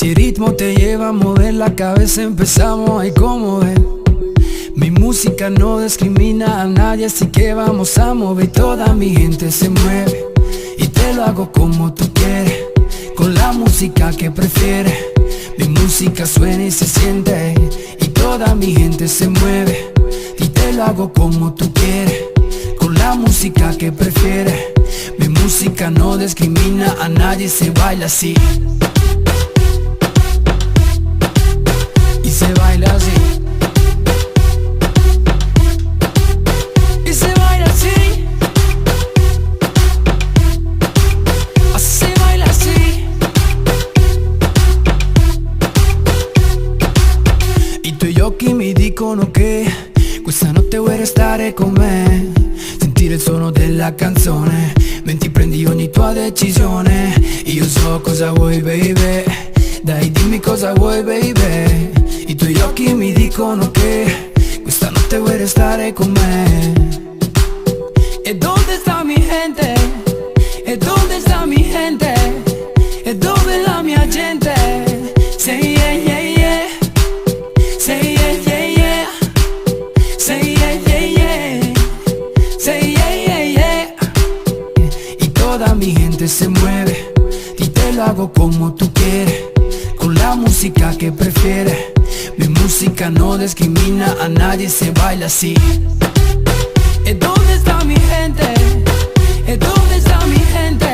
Si el ritmo te lleva a mover la cabeza, empezamos ahí como ven. Mi música no discrimina a nadie, así que vamos a mover. Toda mi gente se mueve y te lo hago como tú quieres, con la música que prefieres. Mi música suena y se siente, y toda mi gente se mueve y te lo hago como tú quieres, con la música que prefieres. Mi música no discrimina a nadie, se baila así. Y se baila así. Y se baila así. Así se baila así. E tu gli occhi mi dicono che questa notte vuoi restare con me, sentire il suono della canzone mentre prendi ogni tua decisione. Io so cosa vuoi baby, dai dimmi cosa vuoi baby. I tuoi occhi mi dicono che questa notte vuoi restare con me. E dove sta mi gente? E dove sta mi gente? E dove la mia gente? Say yeah yeah yeah. Say yeah yeah yeah. Say yeah yeah yeah. Say yeah yeah yeah. Y toda mi gente se mueve y te lo hago como tú quieres, con la música que prefieres. Mi música no discrimina a nadie, se baila así.